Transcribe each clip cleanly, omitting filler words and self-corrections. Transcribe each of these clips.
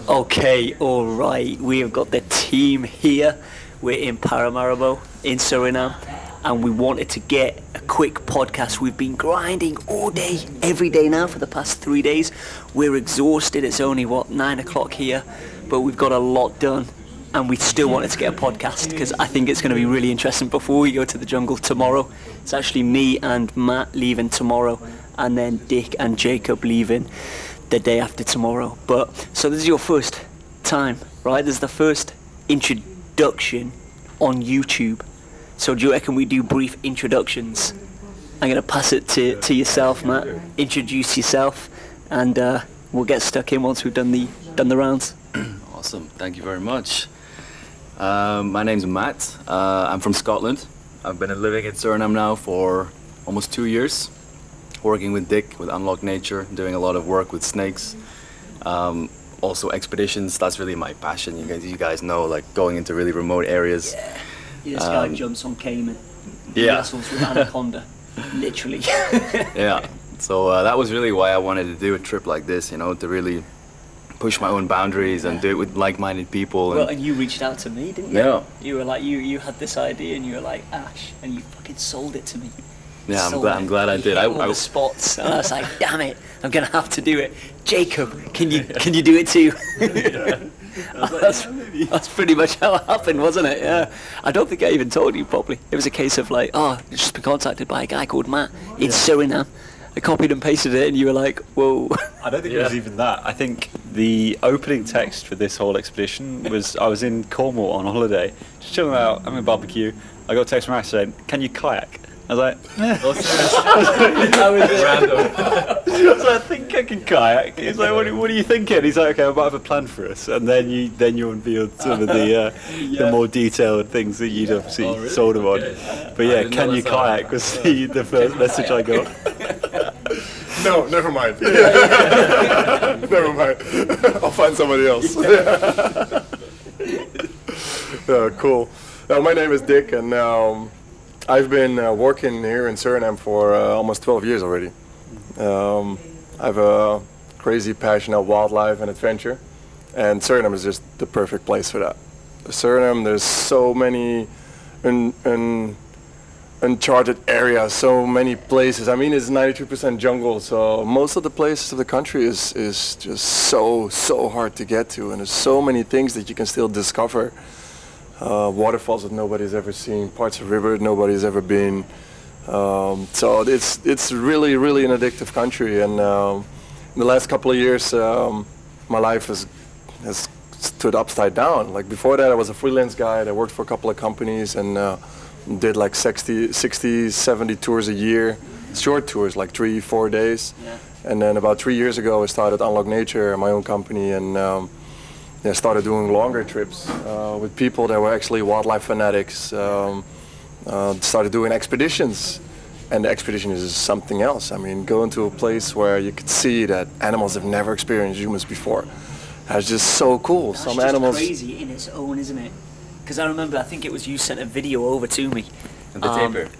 Okay, alright, we have got the team here. We're in Paramaribo, in Suriname, and we wanted to get a quick podcast. We've been grinding all day, every day now for the past 3 days. We're exhausted, it's only, 9 o'clock here, but we've got a lot done, and we still wanted to get a podcast, because I think it's going to be really interesting before we go to the jungle tomorrow. It's actually me and Matt leaving tomorrow, and then Dick and Jacob leaving the day after tomorrow. But so this is your first time, right? This is the first introduction on YouTube. So do you reckon we do brief introductions? I'm gonna pass it to yourself, Matt. Introduce yourself, and we'll get stuck in once we've done the rounds. Awesome, thank you very much. My name's Matt. I'm from Scotland. I've been living in Suriname now for almost 2 years. Working with Dick with Unlock Nature, doing a lot of work with snakes, also expeditions. That's really my passion. You guys know, like going into really remote areas. Yeah, this guy jumps on caiman. Yeah, wrestles with anaconda, literally. Yeah, so that was really why I wanted to do a trip like this. You know, to really push my own boundaries and do it with like-minded people. Well, and you reached out to me, didn't you? Yeah. You were like, you had this idea, and you were like, Ash, and you fucking sold it to me. Yeah, I'm glad I did. All the spots, and I was like, damn it, I'm gonna have to do it. Jacob, can you do it too? That's pretty much how it happened, wasn't it? Yeah. I don't think I even told you properly. It was a case of like, oh, I've just been contacted by a guy called Matt in Suriname. I copied and pasted it, and you were like, whoa. I don't think it was even that. I think the opening text for this whole expedition was, I was in Cornwall on holiday, just chilling out, having a barbecue. I got a text from Ash saying, can you kayak? I was like, random. So I think I can kayak. He's like, what are you thinking? He's like, okay, I might have a plan for us. And then you unveiled some of the more detailed things that you'd obviously sold him on. But yeah, can you kayak was the first message I got. No, never mind. Never mind. I'll find somebody else. Cool. My name is Dick, and I've been working here in Suriname for almost 12 years already. I have a crazy passion of wildlife and adventure, and Suriname is just the perfect place for that. Suriname, there's so many uncharted areas, so many places. I mean, it's 92% jungle, so most of the places of the country is just so hard to get to, and there's so many things that you can still discover. Waterfalls that nobody's ever seen, parts of river nobody's ever been. So it's really an addictive country, and in the last couple of years my life has stood upside down. Like before that I was a freelance guide. I worked for a couple of companies and did like 60, 70 tours a year, short tours like 3-4 days. Yeah. And then about 3 years ago I started Unlock Nature, my own company, and I started doing longer trips with people that were actually wildlife fanatics. Started doing expeditions, and the expedition is something else. I mean, going to a place where you could see that animals have never experienced humans before. That's just so cool. That's some just animals. Crazy in its own, isn't it? Because I remember, I think it was you sent a video over to me. And the tapir.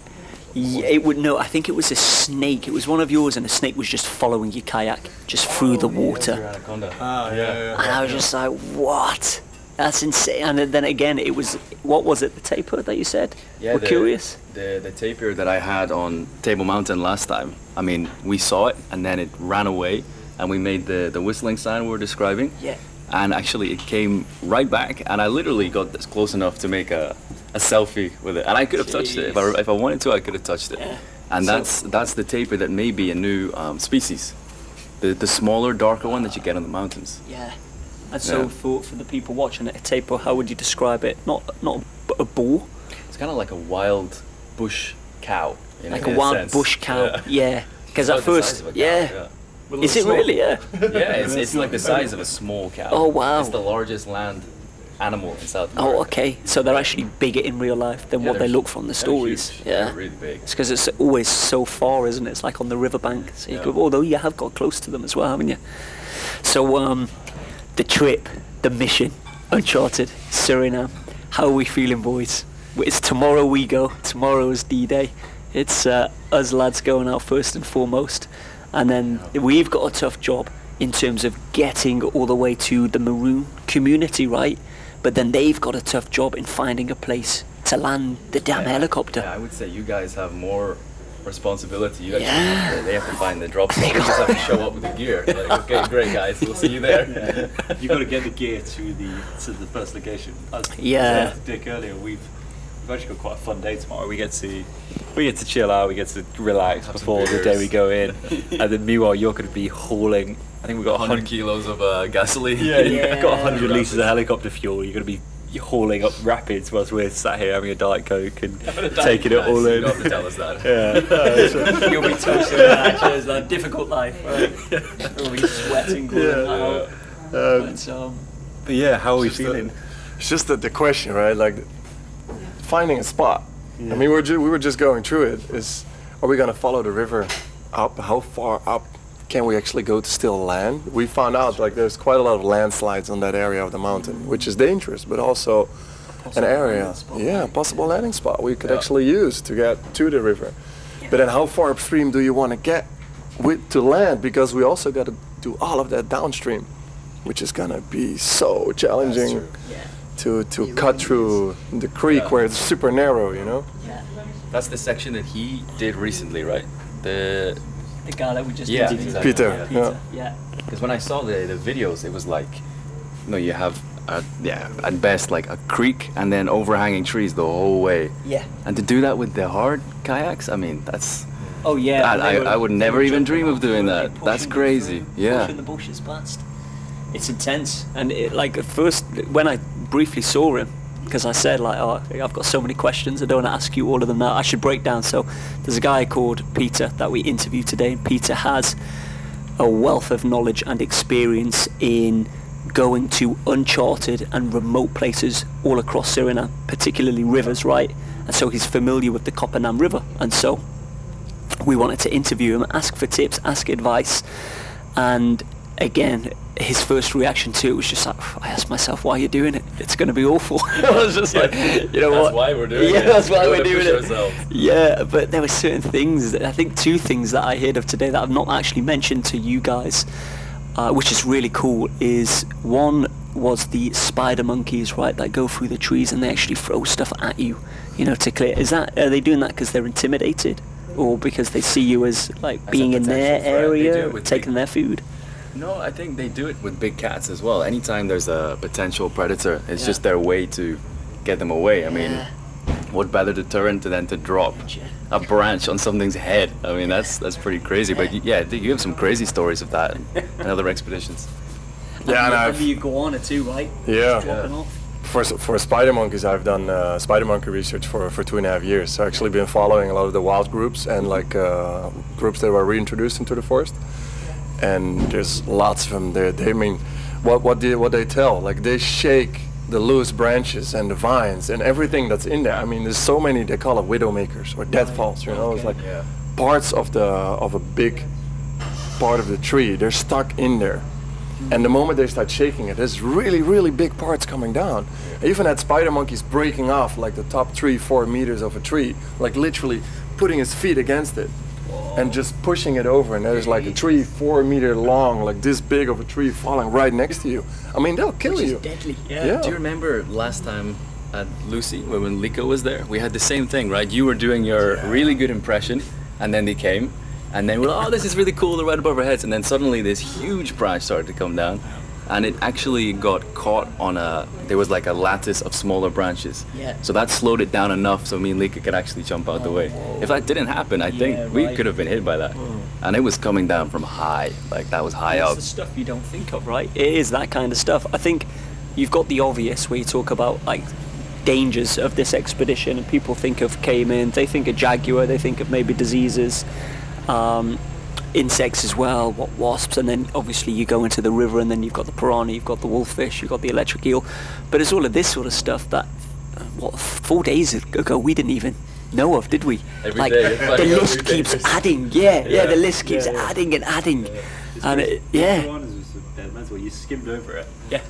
Yeah, I think it was a snake. It was one of yours, and the snake was just following your kayak just through the water. Anaconda. And I was just like, what? That's insane. And then again, it was, what was it, the tapir that you said? Yeah, we're curious. The tapir that I had on Table Mountain last time, I mean, we saw it, and then it ran away, and we made the whistling sign we were describing. Yeah. And actually it came right back, and I literally got this close enough to make a selfie with it, and I could have touched it if I wanted to. I could have touched it. Yeah. And that's the tapir that may be a new species, the smaller, darker one that you get on the mountains. Yeah. And so for the people watching it, a tapir, how would you describe it? Not a boar. It's kind of like a wild bush cow. Like a wild bush cow. Yeah. Because at first, Is it really? Yeah. Yeah, it's like the size of a small cow. Oh wow! It's the largest land animal in South America. Oh okay, so they're actually bigger in real life than what they look from the stories. Huge. Yeah, they're really big. It's because it's always so far, isn't it? It's like on the riverbank. So you go, although you have got close to them as well, haven't you? So the trip, the mission, Uncharted, Suriname. How are we feeling, boys? It's tomorrow we go. Tomorrow is D-Day. It's us lads going out first and foremost. And then we've got a tough job in terms of getting all the way to the maroon community, right? But then they've got a tough job in finding a place to land the damn helicopter. Yeah, I would say you guys have more responsibility. You actually, they have to find the drop zone. You just have to show up with the gear. Like, okay, great guys, we'll see you there. You got to get the gear to the first location. As Yeah. said to Dick earlier, we've actually got quite a fun day tomorrow. We get to chill out, we get to relax before the day we go in, and then meanwhile you're going to be hauling. I think we've got 100 kilos of gasoline. Yeah, Yeah. got 100 litres of helicopter fuel. You're going to be hauling up rapids whilst we're sat here having a Diet Coke and taking it all You in. don't have to tell us that. Yeah. You'll be toasting that. It's a difficult life, right? You'll be sweating, But yeah, how are we It's just feeling? It's just the question, right? Like finding a spot. I mean, we were just going through it. Are we going to follow the river up? How far up can we actually go to still land? We found out like there's quite a lot of landslides on that area of the mountain, which is dangerous, but also an area, possible landing spot we could actually use to get to the river. But then how far upstream do you want to get to land? Because we also got to do all of that downstream, which is going to be so challenging to cut through the creek where it's super narrow, you know? Yeah. That's the section that he did recently, right? The guy that we just Yeah, interviewed. exactly. Peter, yeah. Yeah. Because when I saw the videos, it was like, you have at best like a creek and then overhanging trees the whole way. Yeah. And to do that with the hard kayaks, I mean, that's Oh yeah. I would never even dream of doing that. Pushing That's crazy. Yeah. Pushing the bushes past. It's intense, and like at first when I briefly saw him, because I said like, oh, I've got so many questions, I don't want to ask you all of them now. I should break down. So there's a guy called Peter that we interviewed today, and Peter has a wealth of knowledge and experience in going to uncharted and remote places all across Suriname, particularly rivers, right? And so he's familiar with the Kopanam River, and so we wanted to interview him, ask for tips, ask advice, and again, his first reaction to it was just like, I asked myself, why are you doing it? It's going to be awful. I was just like, you know That's what? why we're doing it. Yeah, that's why We we're wanna doing push it. ourselves. Yeah, but there were certain things, I think two things that I heard of today that I've not actually mentioned to you guys, which is really cool, is one was the spider monkeys, right, that go through the trees and they actually throw stuff at you, you know, to clear. Are they doing that because they're intimidated? Or because they see you as like As being a in their potential threat. They do area, it with taking their food? No, I think they do it with big cats as well. Anytime there's a potential predator, it's just their way to get them away. I mean, what better deterrent than to drop a branch on something's head? I mean, that's pretty crazy. But yeah, you have some crazy stories of that in other expeditions. Yeah, and I've you go on it too, right? Yeah. Dropping off. For spider monkeys, I've done spider monkey research for 2.5 years. I've actually been following a lot of the wild groups and like groups that were reintroduced into the forest. And there's lots of them there. They mean, what they tell, like they shake the loose branches and the vines and everything that's in there. I mean, there's so many. They call it widowmakers or deadfalls. You know, it's like parts of a big part of the tree. They're stuck in there. And the moment they start shaking it, there's really, really big parts coming down. I even had spider monkeys breaking off like the top 3-4 meters of a tree, like literally putting his feet against it and just pushing it over. And there's like a tree 4 meter long, like this big of a tree falling right next to you. I mean, they'll kill you. Deadly. Do you remember last time at Lucy, when Liko was there? We had the same thing, right? You were doing your really good impression, and then they came. And then we're like, oh, this is really cool, they're right above our heads. And then suddenly this huge branch started to come down. And it actually got caught on there was like a lattice of smaller branches. Yeah. So that slowed it down enough so me and Lika could actually jump out the way. If that didn't happen, I think we could have been hit by that. And it was coming down from high, like that was high It's up. the stuff you don't think of, right? It is that kind of stuff. I think you've got the obvious where you talk about like dangers of this expedition, and people think of caiman, they think of jaguar, they think of maybe diseases. Insects as well, wasps, and then obviously you go into the river and then you've got the piranha, you've got the wolffish, you've got the electric eel, but it's all of this sort of stuff that 4 days ago we didn't even know of, did we? Every like day, the list keeps adding, the list keeps adding and adding, and Iguanas was dead mental. You skimmed over it. Yeah.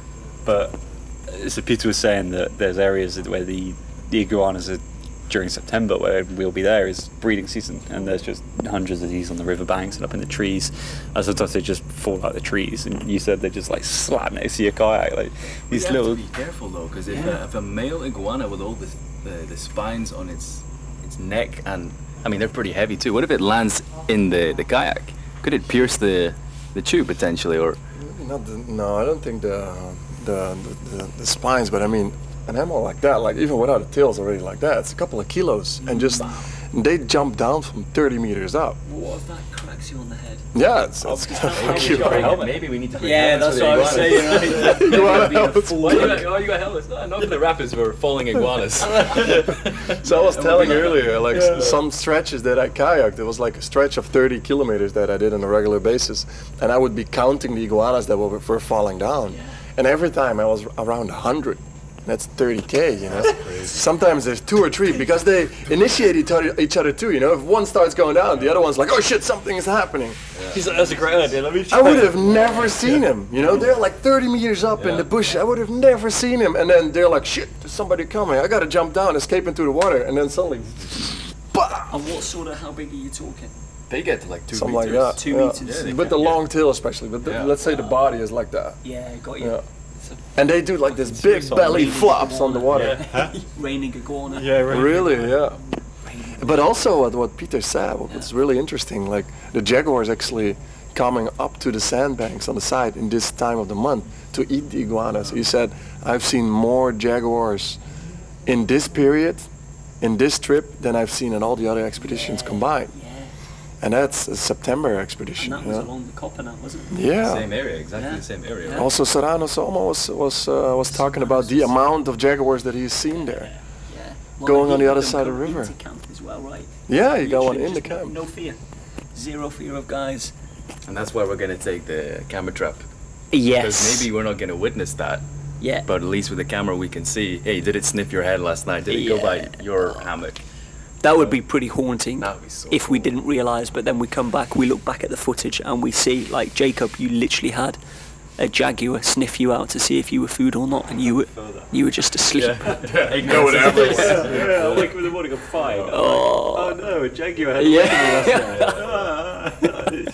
But so Peter was saying that there's areas where the iguanas are during September, where we'll be there, is breeding season, and there's just hundreds of these on the riverbanks and up in the trees. And sometimes they just fall out the trees, and you said they just like slap next to your kayak, like these You little. have to be careful though, because if a male iguana with all the spines on its neck, and I mean they're pretty heavy too. What if it lands in the kayak? Could it pierce the tube potentially, or? No, I don't think the spines, but I mean, an animal like that, like even without a tail, is already like that. It's a couple of kilos, and just they jump down from 30 meters up. What if that cracks you on the head? Yeah, it's gonna fuck you up. Maybe we need to bring Yeah, helmets that's for the what I was iguanas. saying, right? You want Being a helmets? fool. You got helmets. Not for the rapids, we're falling iguanas. So I was telling earlier, like some stretches that I kayaked, it was like a stretch of 30 kilometers that I did on a regular basis, and I would be counting the iguanas that were falling down, and every time I was around 100. That's 30K, you know. Sometimes there's 2 or 3 because they initiate each other too, you know. If one starts going down, the other one's like, oh shit, something is happening. He's like, that's a great idea. Let me try. I would have never seen him, you know. They're like 30 meters up in the bush. I would have never seen him. And then they're like, shit, there's somebody coming. I gotta jump down, escape into the water, and then suddenly, bah! And what sort of, how big are you talking? They get to like 2 Something meters. like that. 2 yeah. meters. Yeah, With the long tail especially, but let's say the body is like that. Yeah, got you. Yeah. And they do like this big belly flops on the water. Raining iguana. Yeah, right. Really, yeah. But also what Peter said, what was really interesting, like the jaguars actually coming up to the sandbanks on the side in this time of the month to eat the iguanas. He said, I've seen more jaguars in this period, in this trip, than I've seen in all the other expeditions combined. Yeah. And that's a September expedition. And that was along the Coppernaut, wasn't it? Yeah. Same area, exactly the same area. Right? Also, Serrano Soma was talking about the amount of jaguars that he's seen there. Yeah. Going on the other them side of the come river. into camp as well, right? Yeah, you got one Literally in the just camp. No fear. Zero fear of guys. And that's why we're gonna take the camera trap. Yes. Because maybe we're not gonna witness that, Yeah. but at least with the camera we can see, hey, did it sniff your head last night? Did it go by your hammock? That would be pretty haunting That would be so if we cool. didn't realise, but then we come back, we look back at the footage and we see, like, Jacob, you literally had a jaguar sniff you out to see if you were food or not, and you were just asleep. Ignore whatever. Yeah, I wake up in the morning, I'm fine. Oh no, a jaguar had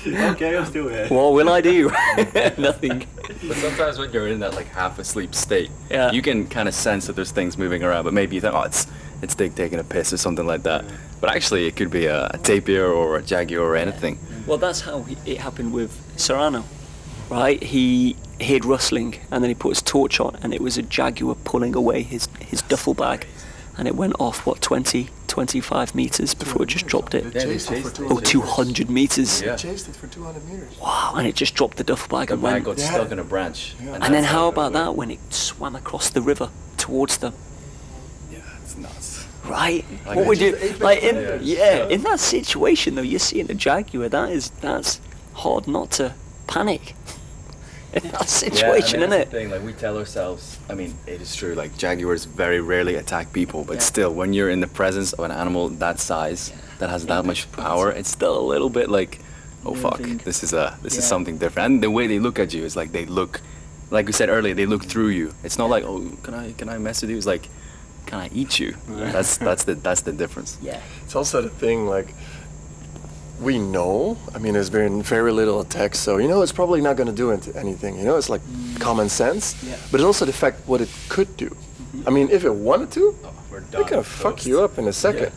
Okay, I'm still here. What will I do? Nothing. But sometimes when you're in that like half asleep state, Yeah. you can kind of sense that there's things moving around, but maybe you think, oh, it's Dick taking a piss or something like that. But actually, it could be a tapir or a jaguar or anything. Well, that's how it happened with Serrano, right? He heard rustling and then he put his torch on and it was a jaguar pulling away his duffel bag, and it went off, what, 20, 25 meters before it just dropped it. They chased it for Oh, 200 meters. Yeah. Chased it for 200 meters. Wow, and it just dropped the duffel bag The and bag went. got stuck in a branch. And then that's how it about went. that when it swam across the river towards them? Yeah, it's nuts. Right? Like What would you just like in Yeah. in that situation though? You're seeing a jaguar. That's hard not to panic in that situation, yeah, I mean, isn't that's it? the thing, like we tell ourselves, I mean, it is true, like jaguars very rarely attack people, but still, when you're in the presence of an animal that size, that has that much power, it's still a little bit like, oh fuck, Nerving. this is something different. And the way they look at you is like they look, like we said earlier, they look through you. It's not like, oh, can I mess with you? It's like, can I eat you? That's the difference. Yeah. It's also the thing, like, we know, I mean, there's been very little attacks, so, you know, it's probably not going to do anything, you know, it's like common sense, Yeah. but it's also the fact what it could do. I mean, if it wanted to, Oh, we're it done. can fuck you up in a second.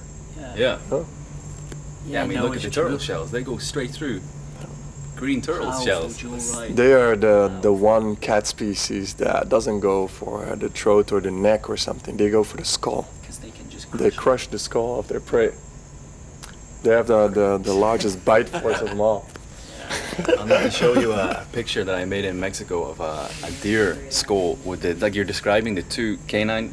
Yeah. Huh? Yeah, I mean, look at the turtle shells. They go straight through. Green turtle shells. Right. They are the one cat species that doesn't go for the throat or the neck or something. They go for the skull. Because they can just They crush the skull of their prey. They have the largest bite force of them all. I'll need to show you a picture that I made in Mexico of a deer skull with the, like you're describing the 2 canine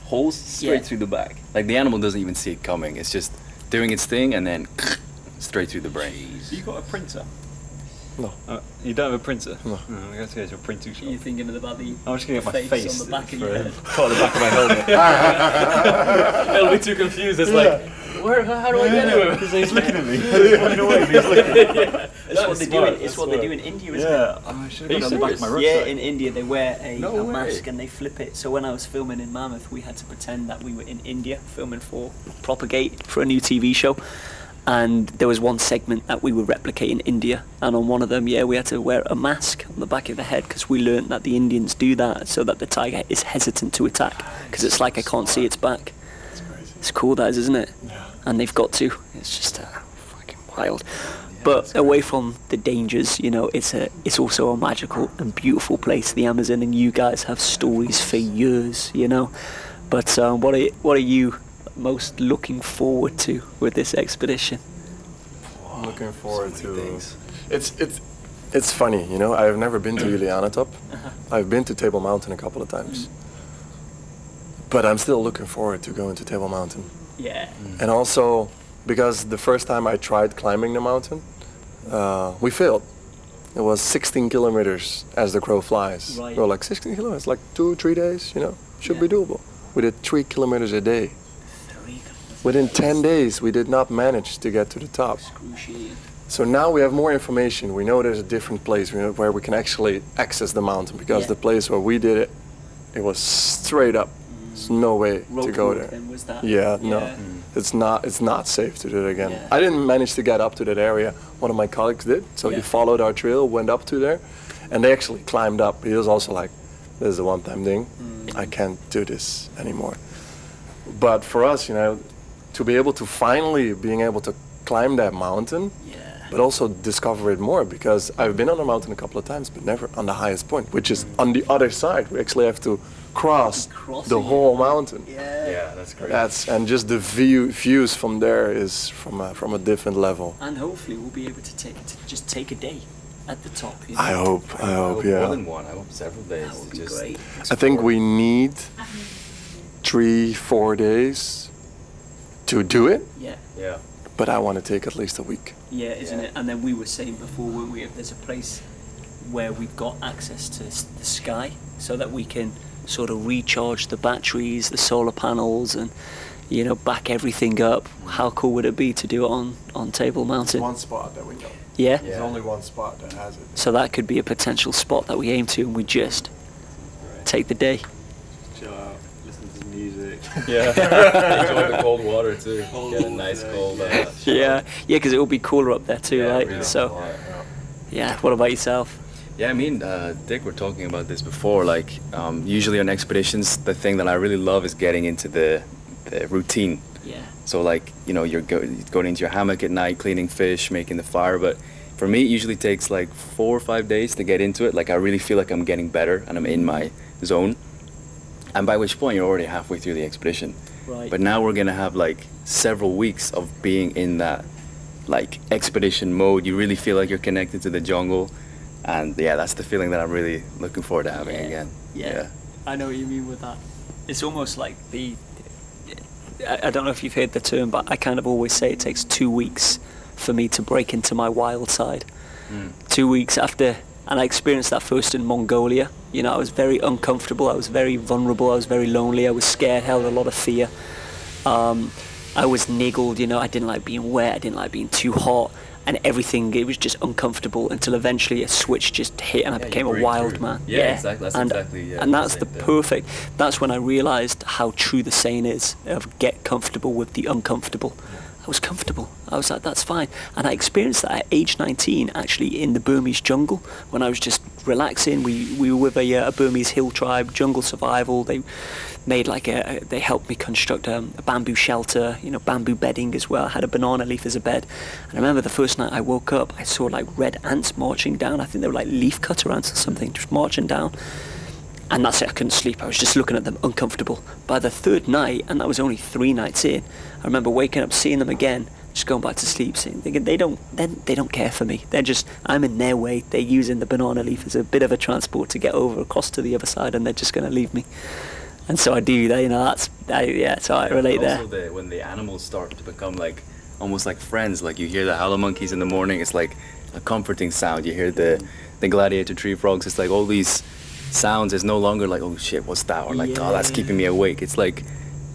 holes straight through the back. Like the animal doesn't even see it coming. It's just doing its thing and then straight through the brain. You got a printer? No. You don't have a printer? No. I guess to go to a printing shop. You're thinking about the I'm just gonna get my face on the back of for your head. part of the back of my helmet. It'll be too confused. It's like How do I get him? He's looking at me. He's walking away. He's looking. It's what they do. It's what they do in India, isn't it? Yeah. Oh, I should have got on the back of my rucksack. Yeah, in India they wear a No way. mask and they flip it. So when I was filming in Mammoth, we had to pretend that we were in India filming for Propagate for a new TV show. And there was one segment that we were replicating India, and on one of them, we had to wear a mask on the back of the head because we learned that the Indians do that so that the tiger is hesitant to attack because it's like I can't see its back. It's cool, that is, isn't it? Yeah. And they've got to. It's just fucking wild. But away from the dangers, you know, it's also a magical and beautiful place, the Amazon, and you guys have stories for years, you know. But what are you most looking forward to with this expedition? I'm looking forward So to many things. It's funny, you know. I've never been to Juliana Top. I've been to Table Mountain a couple of times, but I'm still looking forward to going to Table Mountain. Yeah. And also because the first time I tried climbing the mountain, we failed. It was 16 kilometers as the crow flies. Right. We were like 16 kilometers, like 2-3 days, you know, should be doable. We did 3 kilometers a day. Within 10 days, we did not manage to get to the top. Excruciating. So now we have more information. We know there's a different place where we can actually access the mountain, because the place where we did it, it was straight up. There's no way to go there. Then was that? Yeah, no. It's not safe to do it again. Yeah. I didn't manage to get up to that area. One of my colleagues did. So he followed our trail, went up to there, and they actually climbed up. He was also like, this is a one-time thing. I can't do this anymore. But for us, you know, to be able to finally being able to climb that mountain, but also discover it more, because I've been on the mountain a couple of times, but never on the highest point, which is on the other side. We actually have to cross the whole mountain. Yeah, that's great. And just the views from there is from a different level. And hopefully we'll be able to take a day at the top. You know? I hope, More yeah. than one. I hope several days. That would be to just great. I think we need 3-4 days to do it, Yeah. but I want to take at least a week. Yeah, isn't it? And then we were saying before, weren't we, if there's a place where we've got access to the sky so that we can sort of recharge the batteries, the solar panels, and, you know, back everything up. How cool would it be to do it on Table Mountain? One spot that we know. Yeah? There's only one spot that has it. So that could be a potential spot that we aim to, and we just take the day. Chill out, listen to some music. Yeah. Enjoy the cold water too. Get a nice cold. Yeah, because it will be cooler up there too, Yeah, right? really. So, yeah. What about yourself? Yeah, I mean, Dick, we're talking about this before. Like, usually on expeditions, the thing that I really love is getting into the routine. Yeah. So, like, you know, you're going into your hammock at night, cleaning fish, making the fire. But for me, it usually takes like 4 or 5 days to get into it. Like, I really feel like I'm getting better and I'm in my zone. And by which point, you're already halfway through the expedition. Right. But now we're gonna have like several weeks of being in that like expedition mode. You really feel like you're connected to the jungle. And yeah, that's the feeling that I'm really looking forward to having again. Yeah, I know what you mean with that. It's almost like I don't know if you've heard the term, but I kind of always say it takes 2 weeks for me to break into my wild side. 2 weeks after, and I experienced that first in Mongolia. You know, I was very uncomfortable, I was very vulnerable, I was very lonely, I was scared, held a lot of fear. I was niggled, you know, I didn't like being wet, I didn't like being too hot. And everything, it was just uncomfortable until eventually a switch just hit and I became a wild man. Yeah, exactly. That's exactly. Yeah, and that's the perfect. That's when I realised how true the saying is of get comfortable with the uncomfortable. I was comfortable. I was like, that's fine. And I experienced that at age 19, actually, in the Burmese jungle, when I was just relaxing. We were with a Burmese hill tribe, jungle survival. They made they helped me construct a bamboo shelter, you know, bamboo bedding as well. I had a banana leaf as a bed. And I remember the first night I woke up, I saw like red ants marching down. I think they were like leaf cutter ants or something, just marching down. And that's it, I couldn't sleep. I was just looking at them, uncomfortable. By the third night, and that was only 3 nights in, I remember waking up, seeing them again, just going back to sleep, thinking they don't care for me. They're just, I'm in their way. They're using the banana leaf as a bit of a transport to get over across to the other side, and they're just going to leave me. And so I do that, you know. So I relate there. Also, when the animals start to become like almost like friends, like you hear the howler monkeys in the morning, it's like a comforting sound. You hear the gladiator tree frogs. It's like all these sounds is no longer like, oh shit, what's that? Or like, oh, that's keeping me awake. It's like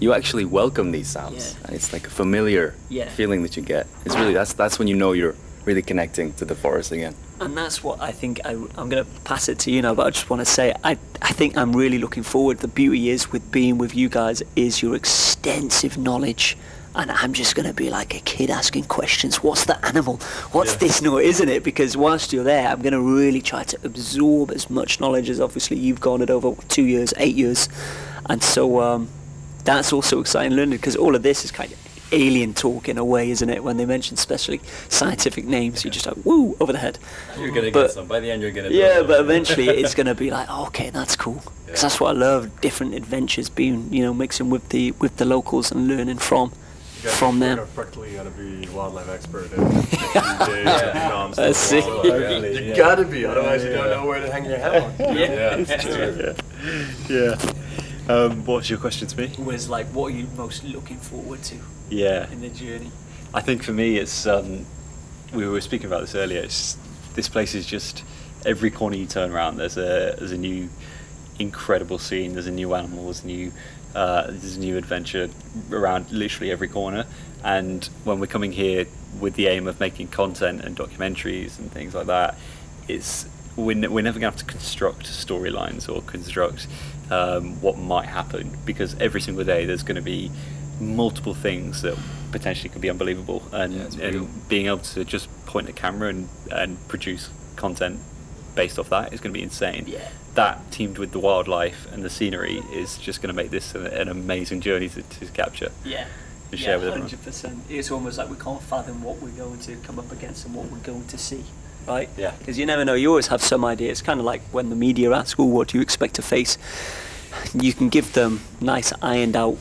you actually welcome these sounds. Yeah. And it's like a familiar Yeah. feeling that you get. It's really, that's when you know you're really connecting to the forest again. And that's what I think, I'm going to pass it to you now, but I just want to say, I think I'm really looking forward. The beauty is with being with you guys is your extensive knowledge. And I'm just going to be like a kid asking questions. What's the animal? What's this note, isn't it? Because whilst you're there, I'm going to really try to absorb as much knowledge as obviously you've garnered over 2 years, 8 years. And so that's also exciting learning, because all of this is kind of alien talk in a way, isn't it? When they mention especially scientific names, you're just like, woo, over the head. You're going to get some. By the end, you're going to Yeah, but eventually it's going to be like, oh, okay, that's cool. Because that's what I love, different adventures, being, mixing with the locals and learning from them. You're practically going to be wildlife expert in a few days. I see. You gotta be, otherwise you don't know where to hang your hat on. What's your question to me? Was like, what are you most looking forward to in the journey? I think for me, it's we were speaking about this earlier. This place is just, every corner you turn around, there's a new incredible scene. There's a new animal. There's a new adventure around literally every corner. And when we're coming here with the aim of making content and documentaries and things like that, we're never going to have to construct storylines or construct what might happen, because every single day there's going to be multiple things that potentially could be unbelievable, and being able to just point a camera and produce content based off that is going to be insane. That teamed with the wildlife and the scenery is just going to make this an amazing journey to capture. And share with everyone. 100%. It's almost like we can't fathom what we're going to come up against and what we're going to see, right? Because you never know. You always have some idea. It's kind of like when the media ask, "Oh, what do you expect to face?" You can give them nice ironed out,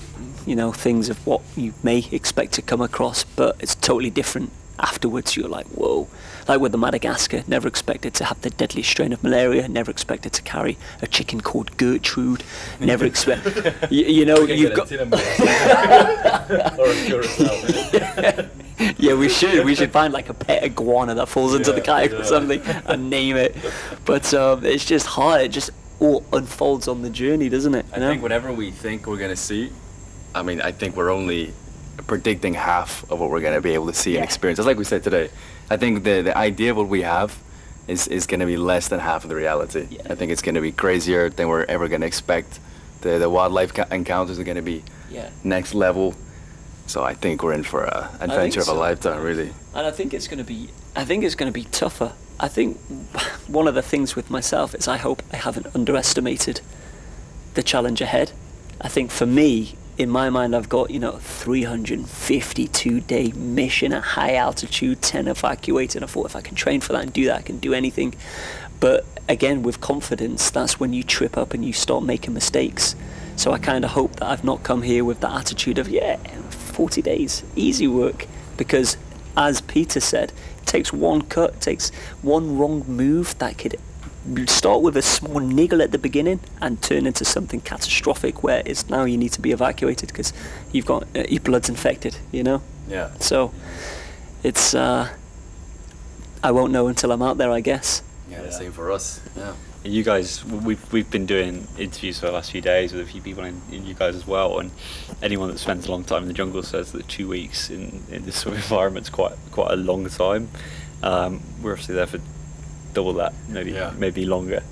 things of what you may expect to come across, but it's totally different afterwards. You're like, whoa. Like with the Madagascar, never expected to have the deadly strain of malaria, never expected to carry a chicken called Gertrude, never expect, you've got... Or a curacao. Yeah, we should find like a pet iguana that falls into the kayak or something and name it. But it's just hard. It just all unfolds on the journey, doesn't it? I think whatever we think we're going to see, I think we're only predicting half of what we're going to be able to see and experience. Just like we said today, I think the idea of what we have is going to be less than half of the reality. I think it's going to be crazier than we're ever going to expect. The wildlife encounters are going to be next level. So I think we're in for an adventure of a lifetime, really. And I think it's going to be tougher. I think one of the things with myself is I hope I haven't underestimated the challenge ahead. I think for me, in my mind, I've got 352-day mission at high altitude, 10 evacuated. I thought if I can train for that and do that, I can do anything. But again, with confidence, that's when you trip up and you start making mistakes. So I kind of hope that I've not come here with the attitude of 40 days, easy work, because as Peter said, it takes one cut, it takes one wrong move that could start with a small niggle at the beginning and turn into something catastrophic where it's now you need to be evacuated because you've got your blood's infected, so it's I won't know until I'm out there, I guess. Same for us. You guys, we've been doing interviews for the last few days with a few people in you guys as well, and anyone that spends a long time in the jungle says that 2 weeks in this sort of environment's quite a long time. We're obviously there for double that, maybe longer.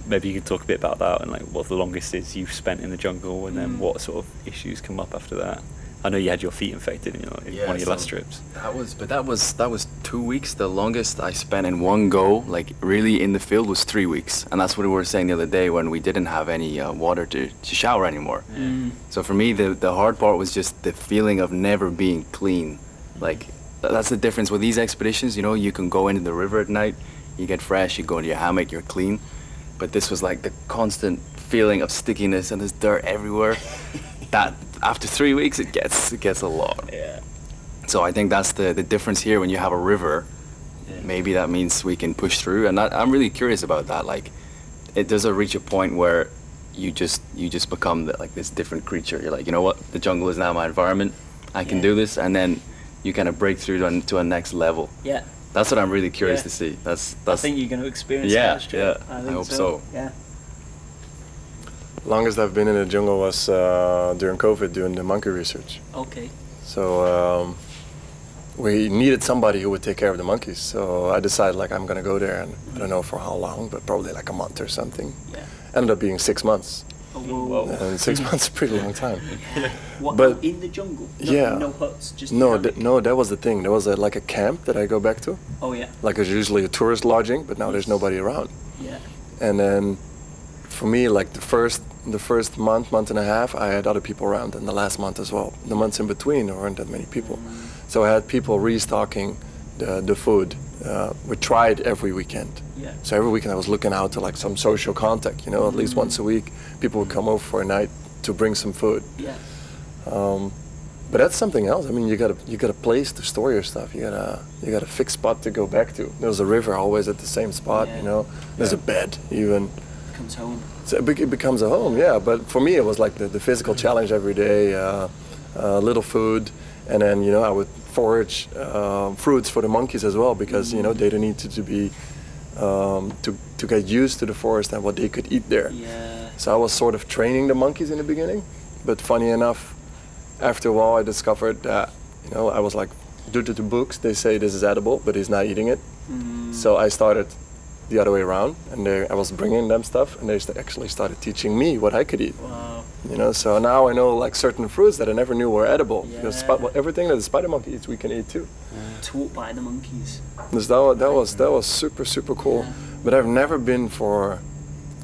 Maybe you could talk a bit about that and like what the longest is you've spent in the jungle, and then what sort of issues come up after that. I know you had your feet infected in one of your last trips. That was 2 weeks. The longest I spent in one go, like really in the field, was 3 weeks, and that's what we were saying the other day when we didn't have any water to shower anymore. So for me, the hard part was just the feeling of never being clean. Like that's the difference with these expeditions. You can go into the river at night, you get fresh, you go into your hammock, you're clean. But this was like the constant feeling of stickiness and there's dirt everywhere. That after 3 weeks it gets a lot. So I think that's the difference here. When you have a river, maybe that means we can push through, and I'm really curious about that. Like, it does reach a point where you just become this different creature. You're like, you know what, the jungle is now my environment, I can do this, and then you kind of break through to a next level. That's what I'm really curious to see. That's I think you're going to experience that. I hope so. Longest I've been in the jungle was during COVID doing the monkey research. Okay. So we needed somebody who would take care of the monkeys. So I decided like I'm gonna go there, and I don't know for how long, but probably like a month or something. Yeah. Ended up being 6 months. Oh, whoa. And 6 months is a pretty long time. What, But- out in the jungle? No, Yeah. No huts, just No, hammock? no, that was the thing. There was like a camp that I go back to. Oh yeah. Like it's usually a tourist lodging, but now there's nobody around. Yeah. And then for me, like the first month and a half, I had other people around, and the last month as well. The months in between, there weren't that many people. So I had people restocking the food. We tried every weekend. Yeah. So every weekend I was looking out to like some social contact, you know, at least once a week. People would come over for a night to bring some food. Yeah. But that's something else. I mean, you got a place to store your stuff. You got a fixed spot to go back to. There's a river always at the same spot. Yeah. You know, there's a bed even. Comes home. So it becomes a home, yeah. But for me, it was like the physical challenge every day, little food, and then I would forage fruits for the monkeys as well, because they needed to be to get used to the forest and what they could eat there. Yeah. So I was sort of training the monkeys in the beginning, but funny enough, after a while I discovered that I was like, due to the books they say this is edible, but he's not eating it. So I started the other way around, and I was bringing them stuff, and they actually started teaching me what I could eat. Wow. So now I know like certain fruits that I never knew were edible. Yeah. Because everything that the spider monkey eats, we can eat too. Taught by the monkeys. So that was super cool. Yeah. But I've never been for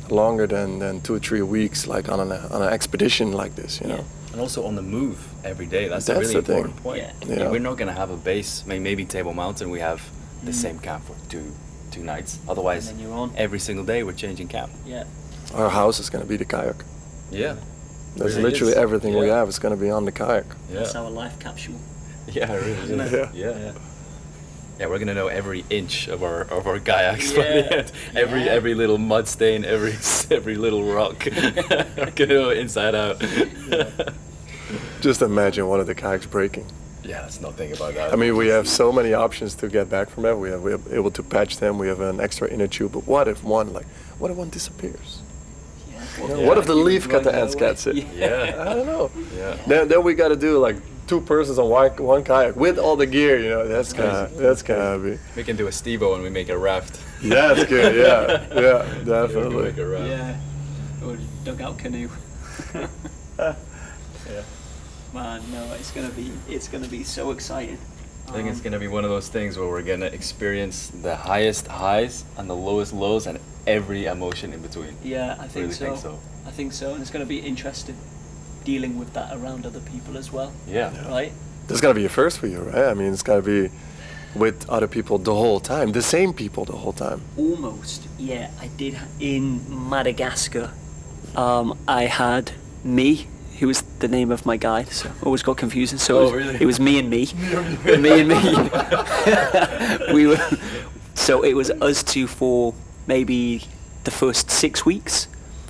longer than 2 or 3 weeks, like on an expedition like this. You know. And also on the move every day. That's a That's really the thing. important point. Yeah. Yeah. We're not going to have a base. Maybe Table Mountain, we have the same camp for two nights. Otherwise, And then you're on. every single day we're changing camp. Yeah. Our house is going to be the kayak. Yeah. That's Really literally is. everything we Yeah. have is going to be on the kayak. That's our life capsule. Yeah, really, isn't it? Yeah. Yeah. Yeah, we're gonna know every inch of our kayaks by the Yeah. end. Every little mud stain, every little rock. We're gonna know it inside out. Just imagine one of the kayaks breaking. Yeah, let's not think about that. I mean, we have so many options to get back from that. We're able to patch them. We have an extra inner tube. But what if one disappears? Yeah. What if the leaf cut the ants gets it? Yeah. I don't know. Yeah. Then we got to do like 2 persons on one kayak with all the gear. That's gonna be. We can do a Stevo and we make a raft. That's good. Yeah, We can definitely. make a raft. Yeah. Or dugout canoe. Yeah. Man, no, it's gonna be so exciting. I think it's gonna be one of those things where we're gonna experience the highest highs and the lowest lows and every emotion in between. Yeah, I think Really so. think so. I think so, and it's gonna be interesting dealing with that around other people as well. Yeah. Right? This is gonna be a first for you, right? I mean, it's gonna be with other people the whole time, the same people the whole time. Almost, yeah. I did in Madagascar. I had me, who was the name of my guide, so always got confusing. So Really? it was me and me, me and me. We were. So it was us two for maybe the first 6 weeks,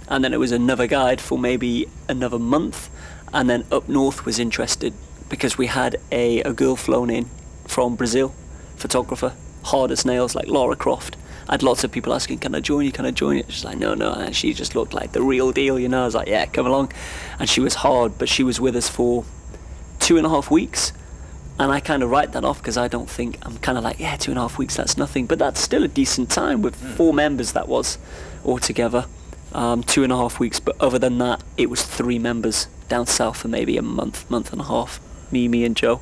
and then it was another guide for maybe another month, and then up north was interested because we had a girl flown in from Brazil, photographer, hard as nails, like Laura Croft. I had lots of people asking, can I join you, can I join you? She's like, no, and she just looked like the real deal, I was like, yeah, come along. And she was hard, but she was with us for 2.5 weeks. And I kind of write that off because I don't think, I'm kind of like, yeah, 2.5 weeks, that's nothing. But that's still a decent time with 4 members, that was, altogether. 2.5 weeks, but other than that, it was 3 members down south for maybe a month and a half, me and Joe.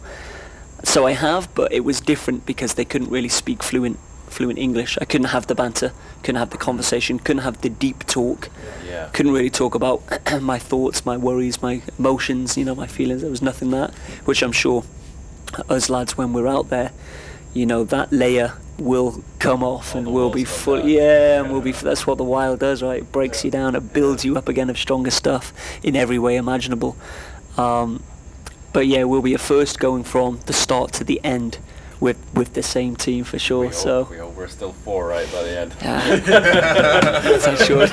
So I have, but it was different because they couldn't really speak fluent English. I couldn't have the banter, couldn't have the conversation, couldn't have the deep talk. Yeah. Couldn't really talk about my thoughts, my worries, my emotions, my feelings. There was nothing that, which I'm sure us lads, when we're out there, that layer will come off and we'll be full. And we'll be. That's what the wild does, right? It breaks you down, it builds you up again of stronger stuff in every way imaginable. But yeah, we'll be a first going from the start to the end with the same team for sure. We So hope we're still 4 right by the end. so sure.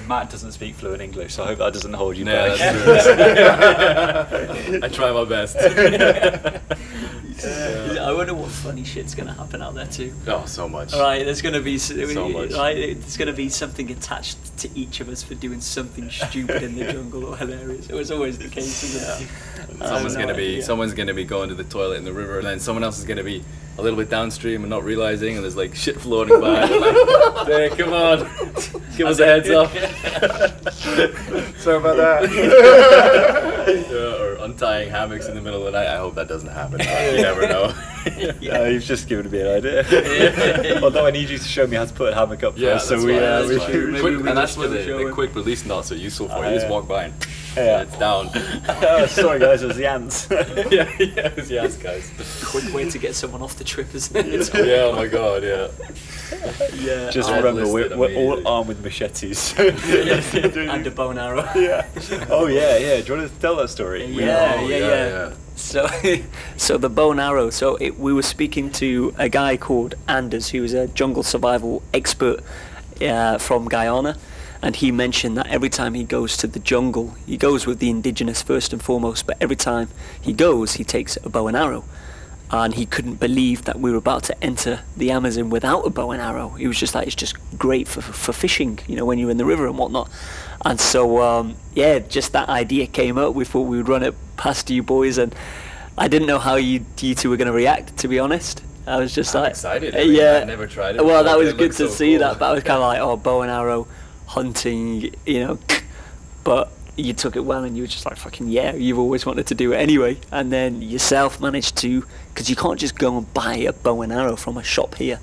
Matt doesn't speak fluent English, so I hope that doesn't hold you Yeah, back. that's true. I try my best. I wonder what funny shit's gonna happen out there too. Oh, so much. Right, there's gonna be much. right. There's gonna be something attached to each of us for doing something stupid in the jungle or hilarious. It was always the case, isn't it? Someone's gonna be going to the toilet in the river, and then someone else is gonna be a little bit downstream and not realizing, and there's like shit floating by. They're like, hey, come on, give us a heads up. Sorry about that. Or untying hammocks in the middle of the night. I hope that doesn't happen. You never know. You've just given me an idea. Although I need you to show me how to put a hammock up first. That's So we and that's what the quick release knots are useful for. You just walk by and it's down. Sorry guys, it was the ants. yeah, it's the ants, guys. Quick way to get someone off the trip, isn't it? Yeah, oh my god, yeah. Yeah. Just I've remember, listed we're all immediately. armed with machetes. And a bow and arrow. Yeah. Oh yeah. Do you want to tell that story? Yeah. So the bow and arrow. So we were speaking to a guy called Anders, who is a jungle survival expert from Guyana, and he mentioned that every time he goes to the jungle, he goes with the indigenous first and foremost, but every time he goes, he takes a bow and arrow. And he couldn't believe that we were about to enter the Amazon without a bow and arrow. He was just like, it's just great for fishing, when you're in the river and whatnot. And so, just that idea came up. We thought we would run it past you boys, and I didn't know how you two were going to react, to be honest. I was just I'm like, excited. Yeah. I've never tried it. Well, before, that but was it good looks to so see cool. that, but I was kind of like, oh, bow and arrow, hunting, but you took it well, and you were just like, fucking yeah, you've always wanted to do it anyway. And then yourself managed to, because you can't just go and buy a bow and arrow from a shop here.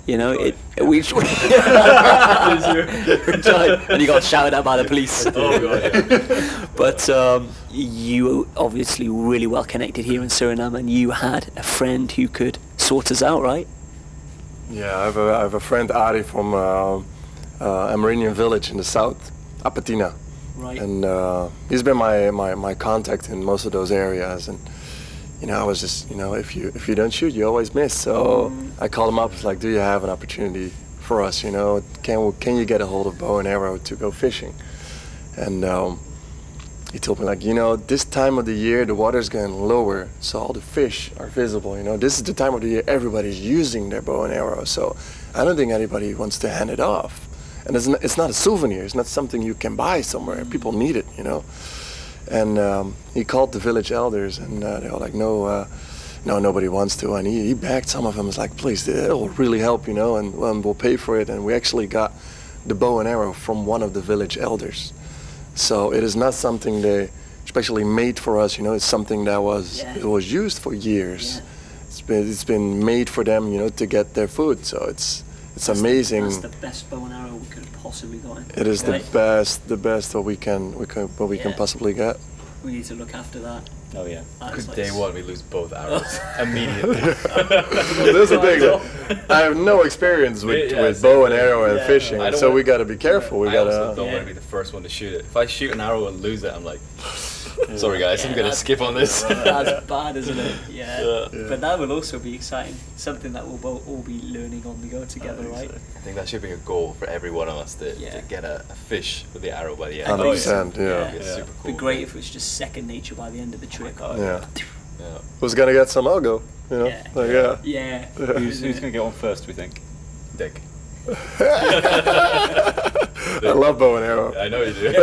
And you got shouted at by the police. Oh god, yeah. But you obviously were really well connected here in Suriname, and you had a friend who could sort us out, right? Yeah, I have a friend Ari from Amerindian village in the south, Apatina. Right. And he's been my contact in most of those areas, and I was just if you don't shoot, you always miss. So I called him up. It's like, do you have an opportunity for us? Can you get a hold of bow and arrow to go fishing? And he told me, like, this time of the year the water's getting lower, so all the fish are visible. This is the time of the year everybody's using their bow and arrow. So I don't think anybody wants to hand it off. And it's not a souvenir. It's not something you can buy somewhere. People need it, And he called the village elders, and they were like, no, nobody wants to. And he begged some of them. It's like, please, it'll really help, and we'll pay for it. And we actually got the bow and arrow from one of the village elders. So it is not something they especially made for us. It's something that it was used for years. Yeah. It's been made for them, to get their food. So it's amazing. That's the best bow and arrow we could have possibly gotten. It is the best what we can possibly get. We need to look after that. Oh yeah. Because day one we lose both arrows immediately. There's the thing. I have no experience with bow and arrow and fishing, so we got to be careful. I also don't want to be the first one to shoot it. If I shoot an arrow and lose it, I'm like, sorry guys, I'm gonna skip on this. That's bad, isn't it? Yeah. But that will also be exciting. Something that we'll all be learning on the go together, right? I think that should be a goal for every one of us to get a fish with the arrow by the end. 100%, yeah. It's super cool. It'd be great if it was just second nature by the end of the trip. Yeah. Who's gonna get some? I'll go. Yeah. Who's going to get on first, we think? Dick. I love bow and arrow. I know you do. And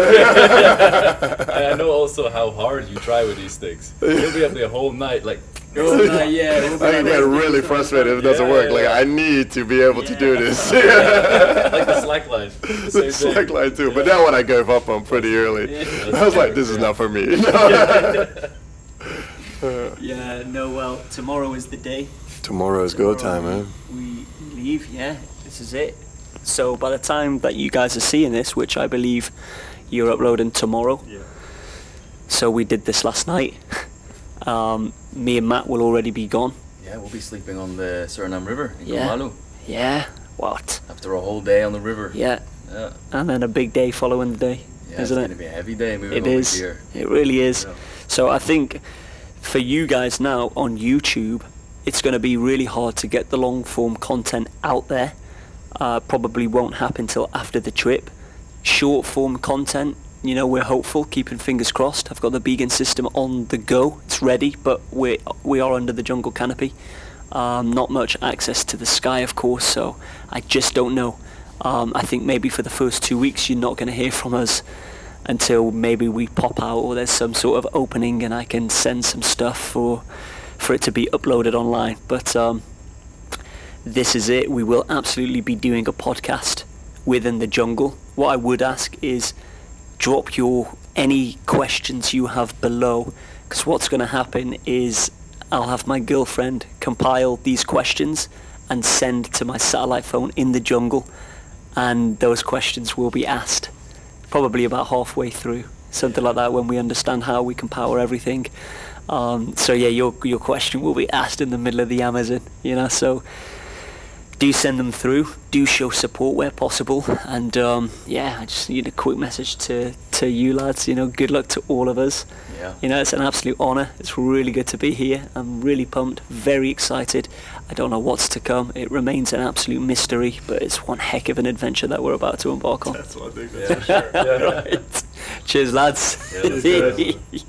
I know also how hard you try with these things. You'll be up there a whole night, like. I can get really frustrated if it doesn't work. Like, I need to be able to do this. Like the slack line. The slack line too, but that one I gave up on pretty early. I was like, this is not for me. Well, tomorrow is the day. Tomorrow is go time, man. We leave, this is it. So by the time that you guys are seeing this, which I believe you're uploading tomorrow, so we did this last night, me and Matt will already be gone. Yeah, we'll be sleeping on the Suriname River in Gomalu. Yeah, what? After a whole day on the river. Yeah. And then a big day following the day, isn't it? It's going to be a heavy day moving over here. It really is. Yeah. So I think for you guys now on YouTube, it's going to be really hard to get the long form content out there. Probably won't happen till after the trip. Short form content, we're hopeful, keeping fingers crossed. I've got the Beacon system on the go, it's ready, but we are under the jungle canopy. Not much access to the sky, of course, so I just don't know. I think maybe for the first 2 weeks you're not going to hear from us until maybe we pop out or there's some sort of opening and I can send some stuff for it to be uploaded online. But this is it. We will absolutely be doing a podcast within the jungle. What I would ask is drop any questions you have below, because what's going to happen is I'll have my girlfriend compile these questions and send to my satellite phone in the jungle, and those questions will be asked probably about halfway through, something like that, when we understand how we can power everything. So yeah, your question will be asked in the middle of the Amazon, so do send them through, do show support where possible, and yeah, I just need a quick message to you lads, good luck to all of us. It's an absolute honour. It's really good to be here. I'm really pumped, very excited. I don't know what's to come. It remains an absolute mystery, but it's one heck of an adventure that we're about to embark on. That's one thing, that's for sure. Right. Cheers lads. Yeah, let's do it.